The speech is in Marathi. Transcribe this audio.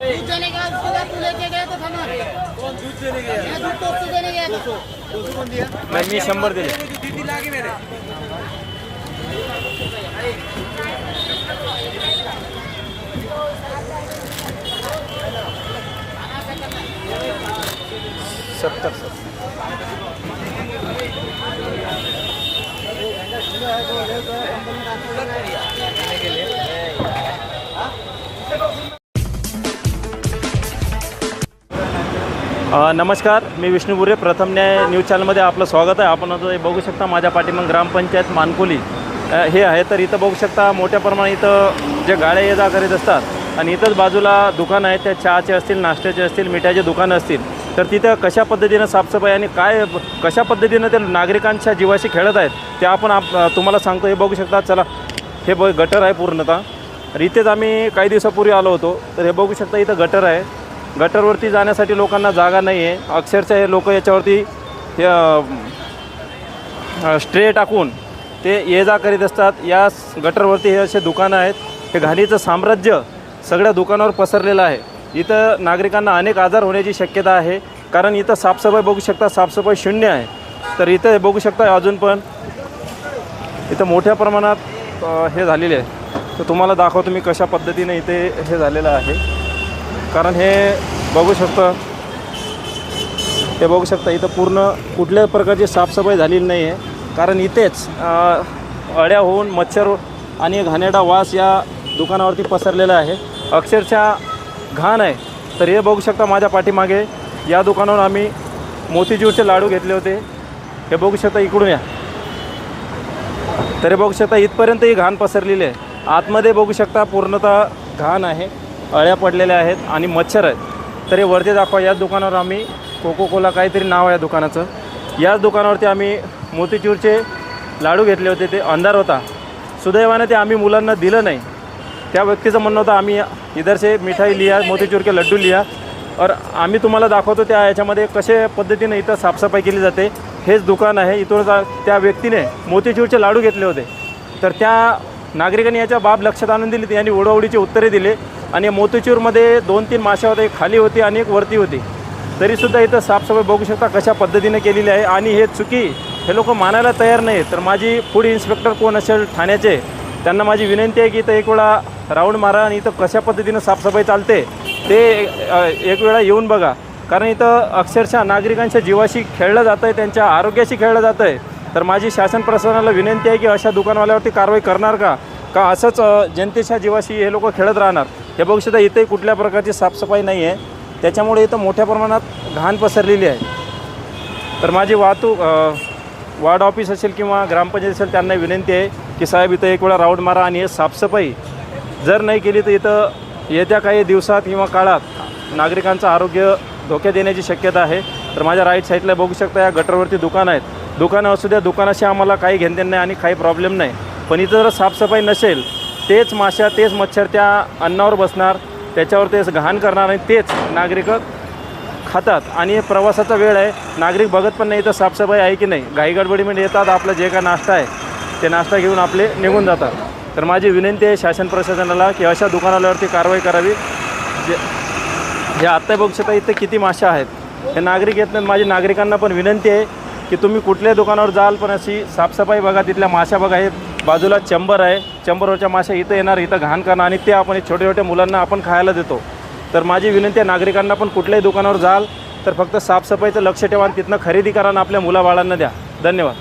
दूध देने गया उसके बाद तू लेके गया तो थाना कौन दूध देने गया? मैं दूध तो उससे देने गया 200 कौन दिया? मैं 100 दिले. दीदी लागे मेरे सत्तर. नमस्कार, मी विष्णू बुरे. प्रथम न्याय न्यूज चॅनलमध्ये आपलं स्वागत आहे. आपण आता बघू शकता माझ्या पाठीमागे ग्रामपंचायत मानकोली हे आहे. तर इथं बघू शकता मोठ्या प्रमाणात इथं जे गाड्या ये जा करीत असतात आणि इथंच बाजूला दुकानं आहेत. त्या चहाचे असतील, नाश्त्याचे असतील, मिठाचे दुकानं असतील. तर तिथं कशा पद्धतीनं साफसफाई आणि काय कशा पद्धतीनं ते नागरिकांच्या जीवाशी खेळत आहेत ते आपण तुम्हाला सांगतो. हे बघू शकता. चला, हे गटर आहे पूर्णतः. तर इथेच आम्ही काही दिवसापूर्वी आलो होतो. तर हे बघू शकता इथं गटर आहे. गटरवरती जाण्यासाठी लोकांना जागा नाही आहे. अक्षरशः हे लोक याच्यावरती स्ट्रे टाकून ते ये जा करीत असतात. या गटरवरती हे असे दुकानं आहेत. हे घाणीचं साम्राज्य सगळ्या दुकानावर पसरलेलं आहे. इथं नागरिकांना अनेक आजार होण्याची शक्यता आहे. कारण इथं साफसफाई बघू शकता, साफसफाई शून्य आहे. तर इथं हे बघू शकता अजून पण इथं मोठ्या प्रमाणात हे झालेले आहे. तर तुम्हाला दाखवतो मी कशा पद्धतीने इथे हे झालेलं आहे. कारण हे बघू शकता इथं पूर्ण कुठल्याच प्रकारची साफसफाई झालेली नाही आहे. कारण इथेच अळ्या होऊन मच्छर आणि घाणेरडा वास या दुकानावरती पसरलेला आहे. अक्षरशः घाण आहे. तर हे बघू शकता माझ्या पाठीमागे या दुकानावर आम्ही मोतीचूरचे लाडू घेतले होते. हे बघू शकता, इकडून या. तर हे बघू शकता इथपर्यंत ही घाण पसरलेली आहे. आतमध्ये बघू शकता पूर्णतः घाण आहे, अळ्या पडलेल्या आहेत आणि मच्छर आहेत. तर हे वरती दाखवा. याच दुकानावर आम्ही कोको कोला काहीतरी नाव आहे या दुकानाचं. याच दुकानावरती आम्ही मोतीचूरचे लाडू घेतले होते. ते अंधार होता. सुदैवाने ते आम्ही मुलांना दिलं नाही. त्या व्यक्तीचं म्हणणं होतं आम्ही इधर से मिठाई लिया, मोतीचूर के लड्डू लिया. और आम्ही तुम्हाला दाखवतो त्या याच्यामध्ये कशा पद्धतीने इथं साफसफाई केली जाते. हेच दुकान आहे. इथून त्या व्यक्तीने मोतीचूरचे लाडू घेतले होते. तर त्या नागरिकांनी याच्या बाब लक्षात आणून दिली. यांनी ओढाओढीची उत्तरे दिले आणि मोतीचूरमध्ये 2-3 माश्या होत्या. एक खाली होती आणि एक वरती होती. तरीसुद्धा इथं साफसफाई बघू शकता कशा पद्धतीने केलेली आहे. आणि हे चुकी हे लोक मानायला तयार नाही. तर माझी फूड इन्स्पेक्टर कोण असेल ठाण्याचे, त्यांना माझी विनंती आहे की इथं एक वेळा राऊंड मारा आणि इथं कशा पद्धतीनं साफसफाई चालते ते एक वेळा येऊन बघा. कारण इथं अक्षरशः नागरिकांच्या जीवाशी खेळलं जातं आहे, त्यांच्या आरोग्याशी खेळलं जातं आहे. तर माझी शासन प्रशासनाला विनंती आहे की अशा दुकानवाल्यावरती कारवाई करणार का असंच जनतेच्या जीवाशी हे लोक खेळत राहणार. हे बघू शकता इथे कुठल्या प्रकारची साफसफाई नाही आहे. त्याच्यामुळे इथं मोठ्या प्रमाणात घाण पसरलेली आहे. तर माझी वार्ड ऑफिस असेल किंवा ग्रामपंचायत असेल त्यांना विनंती आहे की साहेब इथं एक वेळा राऊंड मारा आणि हे साफसफाई जर नाही केली तर इथं येत्या काही दिवसात किंवा काळात नागरिकांचं आरोग्य धोक्यात येण्याची शक्यता आहे. तर माझ्या राईट साईडला बघू शकता या गटरवरती दुकानं आहेत. दुकानं असू द्या, दुकानाशी आम्हाला काही घेणदेण नाही आणि काही प्रॉब्लेम नाही. पण इथं जर साफसफाई नसेल तेच माश्या, तेच मच्छर त्या अन्नावर बसणार, त्याच्यावर तेच घाण करणार आणि तेच नागरिक खातात. आणि प्रवासाचा वेळ आहे, नागरिक बघत पण नाही इथं साफसफाई आहे की नाही. घाईगडबडीमध्ये येतात, आपलं जे काय नाश्ता आहे ते नाश्ता घेऊन आपले निघून जातात. तर माझी विनंती आहे शासन प्रशासनाला की अशा दुकानावरती कारवाई करावी. जे आत्ता बघू शकता इथं किती माश्या आहेत. हे नागरिक येत नाहीत. माझी नागरिकांना पण विनंती आहे की तुम्ही कुठल्या दुकानावर जाल पण अशी साफसफाई बघा, तिथल्या माश्या बघा. हे बाजूला चंबर आहे, चंबरवरच्या माश्या इथं येणार, इथं घाण करणार आणि ते आपण छोट्या छोट्या मुलांना आपण खायला देतो. तर माझी विनंती आहे नागरिकांना पण कुठल्याही दुकानावर जाल तर फक्त साफसफाईचं लक्ष ठेवा आणि तिथनं खरेदी करा आणि आपल्या मुलाबाळांना द्या. धन्यवाद.